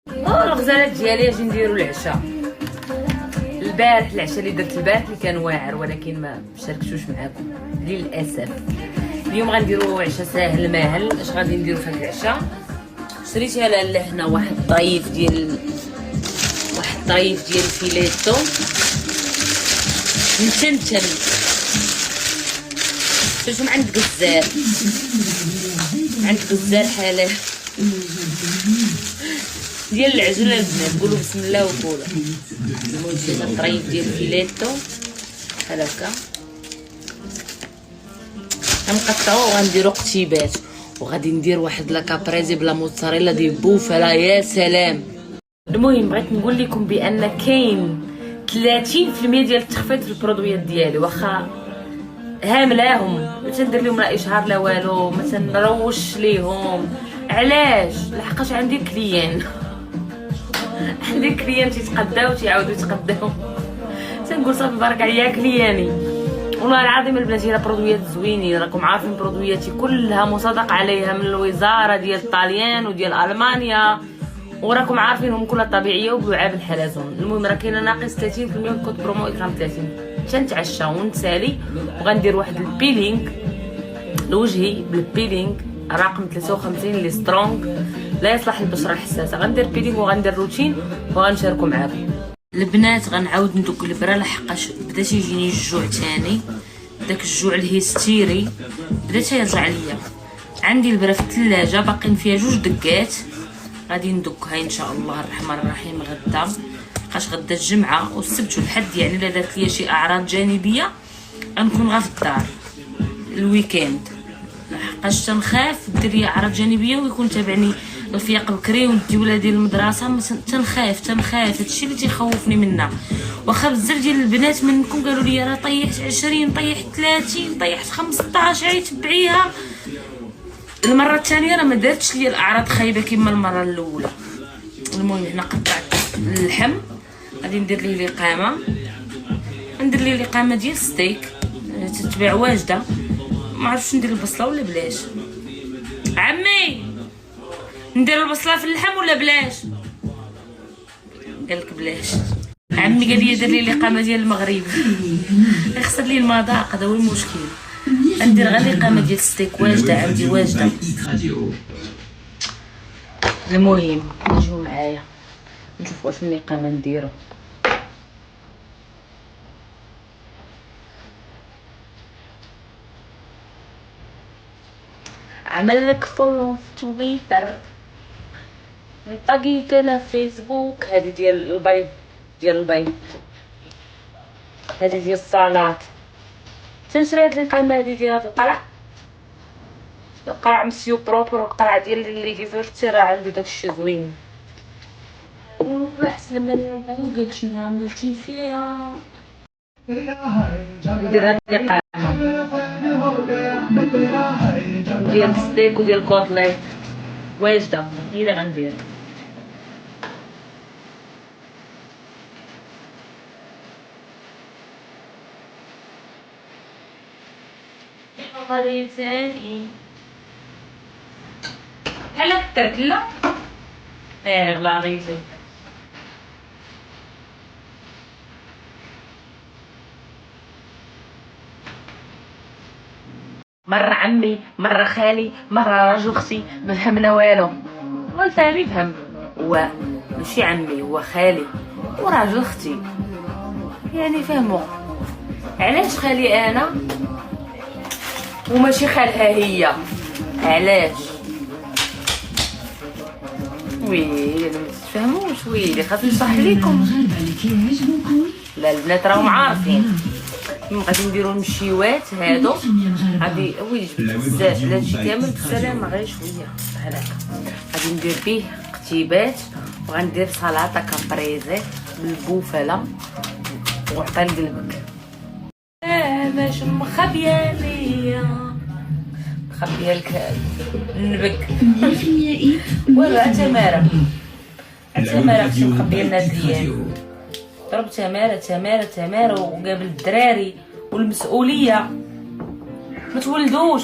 الغزالات ديالي اجي نديرو العشاء. البارح العشاء اللي درت البارح اللي كان واعر، ولكن ما شاركتوش معاكم للاسف. اليوم غنديرو عشاء ساهل ماهل. اش غادي نديرو في هاد العشاء؟ شريتها لاله هنا واحد الطريف ديال الفيليتو متنتن. شفتو من عند غزال حلال ديال العجله البنات. قولوا بسم الله وكولوا. المهم الطريف ديال الفيليتو بحال هكا غنقطعوه وغنديرو قتيبات، وغادي ندير واحد لاكابريزي بلا موتزاريلا دي بوفالا. يا سلام. المهم بغيت نقول لكم بان كاين 30% ديال التخفيض في البرودويات ديالي، واخا هاملاهم ما تندير لهم لا اشهار لا والو، ما تنروش ليهم. علاش؟ لحقاش عندي كليان تيتقداو تيعاودوا يتقداو. تنقول صافي بارك عليا كلياني. والله العظيم البنات الا برودويات زوينين، راكم عارفين برودوياتي كلها مصادق عليها من الوزاره ديال الطاليان وديال المانيا، وراكم عارفينهم كلها طبيعيه وبلعاب الحلزون. المهم راه كاينه ناقص 30% من كود برومو اكرام 30. تنتعشى ونسالي وغندير واحد البيلينغ لوجهي بالبيلينغ رقم 53 اللي سترونغ لا يصلح للبشره الحساسه. غندير بيلينغ وغندير روتين وغنشاركو معاكم. البنات غنعاود ندوك البرا لحقاش بدا تيجيني الجوع تاني، داك الجوع الهستيري بدا تيرجع ليا. عندي البرا في الثلاجه باقيين فيها 2 دقات، غادي ندكها ان شاء الله الرحمن الرحيم غدا، لحقاش غدا الجمعه والسبت والحد، يعني الا دارت ليا شي اعراض جانبيه غنكون غا في الدار الويكاند، لحقاش تنخاف دير لي اعراض جانبيه ويكون تابعني الفياق بكري وندي ولادي للمدرسه. تنخاف هادشي اللي تيخوفني منها. واخا بزاف ديال البنات منكم قالوا لي راه طيحت 20 طيحت 30 طيحت 15 عيط تبعيها. المره الثانيه راه ما دارتش لي الاعراض خايبه كما المره الاولى. المهم هنا قطعت اللحم، غادي ندير ليه لقامه، ندير ليه لقامه ديال ستيك تتباع واجده. ما عرفتش ندير البصله ولا بلاش. عمي ندير البصله في اللحم ولا بلاش؟ قالك بلاش. عمي قال لي دير لي لقامه ديال المغرب يخسر لي المذاق، هذا هو المشكل. ندير غير لقامه ديال ستيك واجده، عندي واجده. المهم نجيو معايا نشوف واش اللقامه نديرو. عمل لك فولو في تويتر، طاقيت له فيسبوك. هذه ديال البيض، هذه ديال الصالات. تنشري هاد القلمه هذه ديال هاد القرع مسيو بروبر، والقرع ديال اللي كيفرتي راه عنده داكشي زوين. احسن من قلت شنو عملتي فيها. ندير هاد القرع ديال الستيك وديال الكوتليت واجده هي اللي غندير. غادي ثاني بحال درت لا غلا غيزي. مرة عمي مرة خالي مرة راجل اختي ما فهمنا والو. هو الفهم يفهم، هو ماشي عمي هو خالي وراجل اختي، يعني فهموا. علاش خالي انا وماشي خالها هي؟ علاش؟ ويلي ما تفهموش، ويلي خاصني نشرح لكم. لا البنات راهم عارفين. غادي نديرو المشيوات هادو، غادي ويلي جبت بزاف هادشي كامل بالسلامه غير شويه بحال هكا. غادي ندير فيه قتيبات وغندير سلطه كابريزي بالبوفاله وعطا لقلبك. باش مخبيه ليا مخبيه لك النبك والو. عتماره كنت مخبيه لنا الديان. ضرب تماره وقابل الدراري والمسؤوليه. ما تولدوش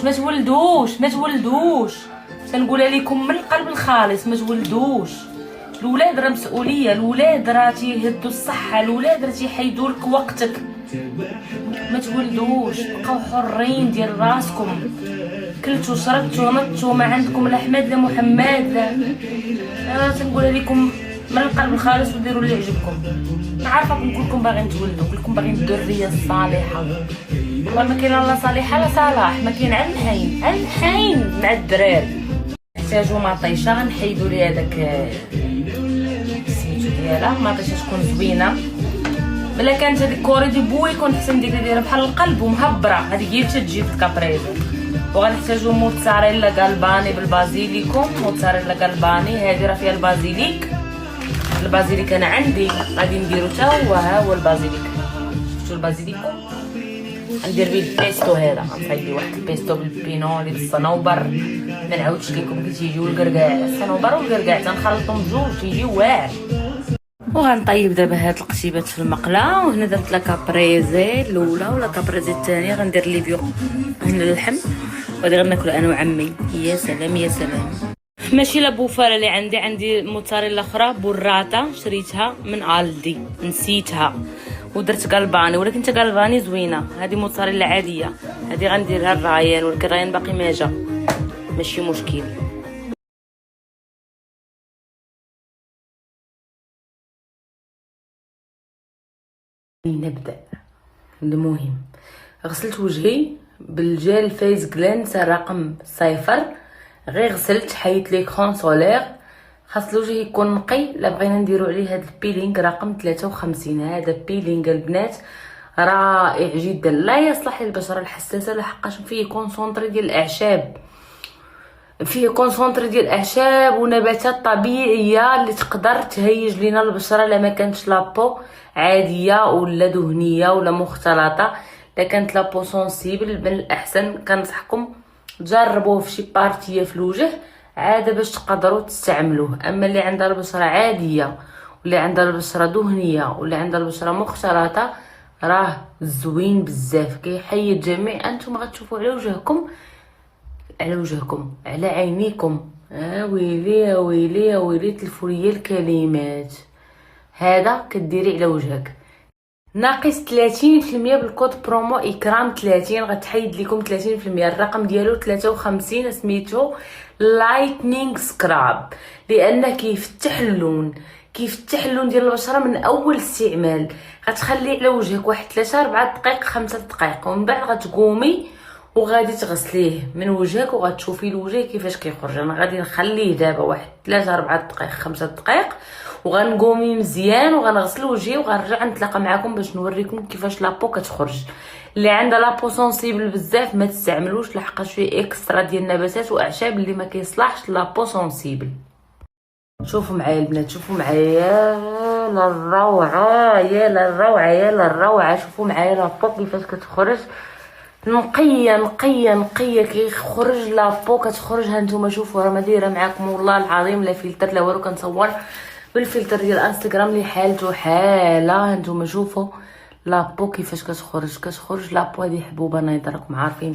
تنقولها لكم من القلب الخالص، ما تولدوش. الولاد راه مسؤوليه، الولاد راه تيهدوا الصحه، الولاد راه تيحيدوا لك وقتك. ما تولدوش، بقاو حرين ديال راسكم، كلتو شربتو نطتو، ما عندكم لا حماد لا محمد لا. انا تنقولها لكم من القلب الخالص، وديروا اللي يعجبكم. عارفه كلكم باغيين تولدوا، كلكم باغيين الذريه الصالحه. والله ما كاين لا صالحه لا صلاح، ما كاين على الحين، على الحين مع الدراري. نحتاجو مطيشه، غنحيدو ليها داك سميتو ديالها، مطيشه تكون زوينه. ملي كانت هذيك كوري دي بوي كنت حسن ديرها بحال القلب ومهبره، هذيك هي اللي تجي في الكابريزو. وغنحتاجو موتزاريلا غالباني بالبازيليكوم، موتزاريلا غالباني هذه راه فيها البازيليك. البازيليك انا عندي غادي نديرو حتى هو، ها هو البازيليك. شفتوا البازيليكوم؟ ندير بيه البيستو هذا، غنصايب بيه واحد البيستو بالبينولي بالصنوبر. ما نعاودش لكم كي تيجيو الكركاع، الصنوبر والكركاع تنخلطهم بجوج تيجي واعر. وغنطيب دابا هاد القشيبات في المقله. وهنا درت لا كابريزي الاولى ولا كابريزي الثانيه، غندير لي بيو هنا اللحم، وغادي غناكل انا وعمي. يا سلام يا سلام. ماشي لا بوفاله اللي عندي موتزاريلا اخرى بوراتا شريتها من الدي نسيتها، ودرت غالباني، ولكن حتى غالباني زوينه. هذه موتزاريلا عاديه، هذه غنديرها الرايان، ولكن الرايان باقي ما جا، ماشي مشكل. نبدا. المهم غسلت وجهي بالجيل فيس كلينس رقم 0. غير غسلت، حيت ليكرون سولير، خاص وجهي يكون نقي. لا بغينا نديرو عليه هاد البيلينغ رقم 53. هذا بيلينغ البنات رائع جدا، لا يصلح للبشره الحساسه، لحقاش فيه كونسونطري ديال الاعشاب، فيه كونسونطري ديال الاعشاب ونباتات طبيعيه اللي تقدر تهيج لينا البشره. لا ما كانتش لابو عاديه ولا دهنيه ولا مختلطه، لا كانت لابو سونسيبل، من الاحسن كنصحكم تجربوه في شي بارتيه في الوجه عاد باش تقدروا تستعملوه. اما اللي عندها البشره عاديه واللي عندها البشره دهنيه واللي عندها البشره مختلطه راه زوين بزاف، كيحيد جميع. انتم غتشوفوا على وجهكم، على وجهكم، على عينيكم. ويلي ويلي ويلي تلفوليه الكلمات. هذا كديري على وجهك ناقص 30% بالكود برومو اكرام 30، غتحيد لكم 30%. الرقم ديالو 53، سميتو لايتنينغ سكراب، لان كيفتح اللون، كيفتح اللون ديال البشره من اول استعمال. غتخليه على وجهك واحد 3-4 دقائق 5 دقائق، ومن بعد غتقومي وغادي تغسليه من وجهك وغتشوفي الوجه كيفاش كيخرج. انا غادي نخليه دابا واحد 3-4 دقائق 5 دقائق، وغنقومي مزيان وغنغسل وجهي وغنرجع نتلاقى معكم باش نوريكم كيفاش لابو كتخرج. اللي عندها لابو سونسيبل بزاف ما تستعملوش، لحقاش فيه اكسترا ديال النباتات واعشاب اللي ما كيصلحش لابو سونسيبل. شوفوا معايا البنات، شوفوا معايا للروعه، يا للروعه يا للروعه. شوفوا معايا لابو كيفاش كتخرج نقيه نقيه نقيه، كيخرج لابو كتخرج. ها نتوما شوفوا، راه ما دايره معاكم والله العظيم لا فلتر لا والو، كنصور بالفلتر ديال انستغرام اللي حالته حاله. ها نتوما شوفوا لابو كيفاش كتخرج. كتخرج لابو هذه حبوبه نايضه، راكم عارفين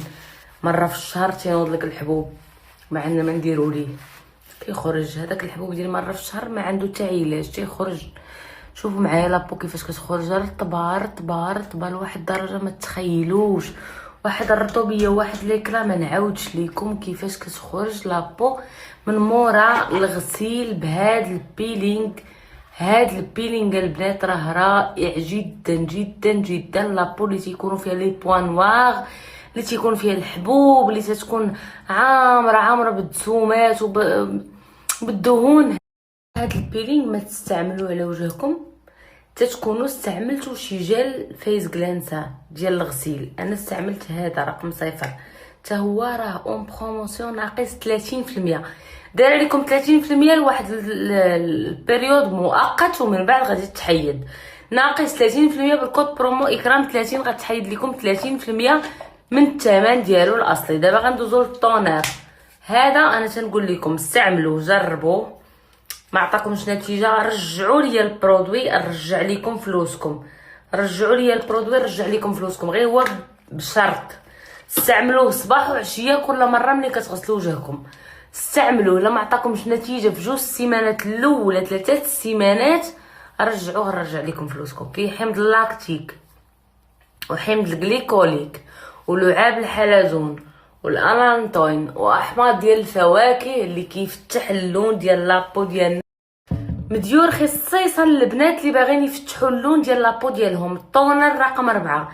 مره في الشهر تينوض لك الحبوب، ما عندنا ما نديرو ليه، كيخرج هذاك الحبوب ديال مره في الشهر، ما عنده حتى علاج تيخرج. شوفوا معايا لابو كيفاش كتخرج رطبه رطبه رطبه لواحد الدرجه ما تتخيلوش، واحد الرطوبيه واحد ليكلا ما نعاودش ليكم كيفاش كتخرج لابو من مورا الغسيل بهاد البيلينغ. هاد البيلينغ البنات راه رائع جدا جدا جدا. لابو اللي تيكونوا فيها لي بوان نوار، اللي تيكون فيها الحبوب، اللي تتكون عامره بالدسومات وبالدهون، هاد البيلينغ ما تستعملوه على وجهكم تتكونوا استعملتوا شي جل فيس كلانسا ديال الغسيل. انا استعملت هذا رقم 0، حتى هو راه اون بروموسيون ناقص 30%. داير عليكم 30% لواحد البريود مؤقت، ومن بعد غادي تحيد. ناقص 30% بالكود برومو اكرام 30، غتحيد لكم 30% من الثمن ديالو الاصلي. دابا غندوزو للطونير. هذا انا تنقول لكم استعملوه جربوه، ما عطاكمش نتيجه رجعوا لي البرودوي، نرجع لكم فلوسكم. رجعوا لي البرودوي نرجع لكم فلوسكم، غير هو بشرط استعملوه صباح وعشيه كل مره ملي كتغسلوا وجهكم. استعملوه. لما عطاكمش نتيجه في 2 سيمانات الاولى 3 سيمانات رجعوه، نرجع لكم فلوسكم. كاين حمض اللاكتيك وحمض الجليكوليك ولعاب الحلزون والالانتوين واحماض ديال الفواكه اللي كيفتح اللون ديال لابو ديالنا، مديور خصيصا للبنات اللي باغيين يفتحوا اللون ديال لابو ديالهم. الطونر رقم 4،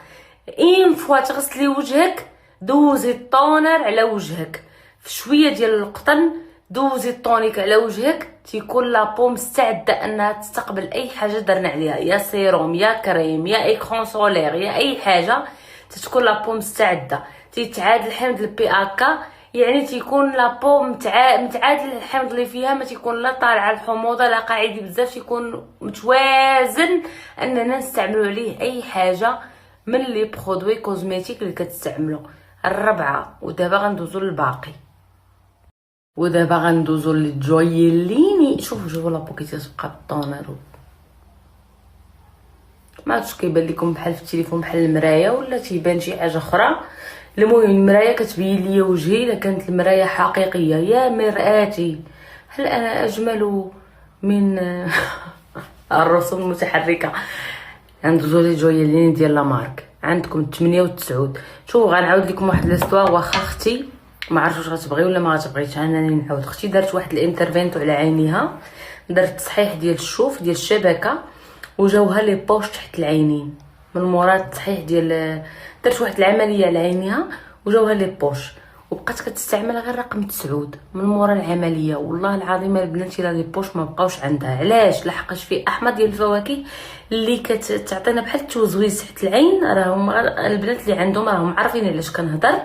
اين فوا تغسلي وجهك دوزي الطونر على وجهك في شويه ديال القطن، دوزي الطونيك على وجهك، تيكون لابو مستعده انها تستقبل اي حاجه درنا عليها، يا سيروم يا كريم يا ايكرون سولير يا اي حاجه، تتكون لابو مستعده. تيتعادل حمض البي اكا، يعني تيكون لابو متعادل الحمض اللي فيها، ما تيكون لا طالعه الحموضه لا قاعدي بزاف، تيكون متوازن اننا نستعملوا عليه اي حاجه من لي برودوي كوزميتيك اللي كتستعملوا. الرابعه، ودابا غندوزو للباقي، ودابا غندوزو للجويليني. شوفوا لابو كي تبقى بالطونر، ما عرفتش كيبان لكم بحال في التليفون بحال المرايه ولا تيبان شي حاجه اخرى. المهم المرايه كتبين لي وجهي، الا كانت المرايه حقيقيه. يا مرآتي هل انا اجمل من الرسوم المتحركه. غندوزو لي جويليني ديال لامارك، عندكم 8 و9. شوفوا غنعاود لكم واحد لاستوار. واخا اختي ما عرفتش واش غتبغي ولا ما غتبغيش، انني نعاود. اختي دارت واحد الانترفينتو على عينيها، دارت تصحيح ديال الشوف ديال الشبكه وجاوها لي بوش تحت العينين من مورا التصحيح ديال، درت واحد العمليه على عينيها وجاوها لي بوش، وبقات كتستعمل غير رقم 9 من مورا العمليه. والله العظيم البنات الا لي بوش ما بقاوش عندها. علاش؟ لحقاش فيه احماض ديال الفواكه اللي كتعطينا بحال التوزويز تحت العين. راهم البنات اللي عندهم راهم عارفين علاش كنهضر،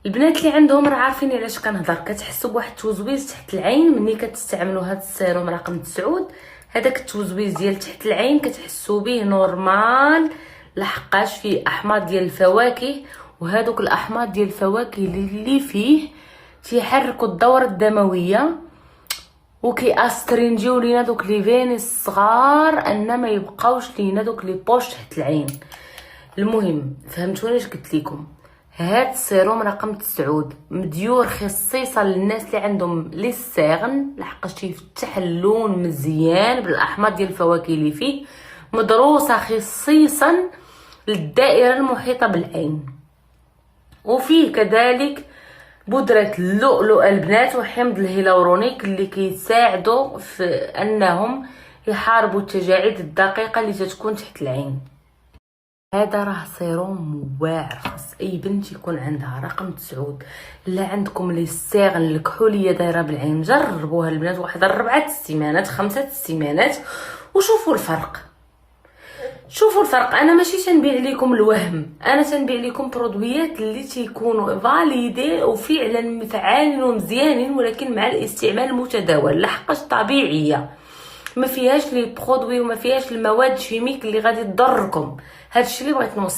البنات اللي عندهم راه عارفين علاش كنهضر. كتحسوا بواحد التوزويز تحت العين ملي كتستعملوا هذا السيروم رقم 9. هذاك التوزويز ديال تحت العين كتحسوا به نورمال، لحقاش فيه احماض ديال الفواكه، وهذوك الاحماض ديال الفواكه اللي فيه تيحركوا الدوره الدمويه وكيأسترينجيو لينا دوك لي فين الصغار ان ما يبقاوش لينا دوك لي بوش تحت العين. المهم فهمتوني اش قلت لكم؟ هاد السيروم رقم 9 مديور خصيصا للناس اللي عندهم لي سيغن، لحقاش تيفتح اللون مزيان بالاحماض ديال الفواكه اللي فيه، مدروسه خصيصا للدائره المحيطه بالعين. وفيه كذلك بودره اللؤلؤ البنات وحمض الهيلورونيك اللي كيساعدوا في انهم يحاربوا التجاعيد الدقيقه اللي تتكون تحت العين. هذا راه سيروم واعر، خاص اي بنت يكون عندها رقم 9. لا عندكم لي سيغن الكحوليه دايره بالعين، جربوها البنات واحد 4 سيمانات 5 سيمانات وشوفوا الفرق. شوفوا الفرق. انا ماشي تنبيع لكم الوهم، انا تنبيع لكم برودويات اللي تيكونوا فاليدي وفعلا فعالين ومزيانين، ولكن مع الاستعمال المتداول، لحقاش طبيعيه، ما فيهاش لي برودوي وما فيهاش المواد الشيميك اللي غادي تضركم. هادشي اللي بغيت نوصل.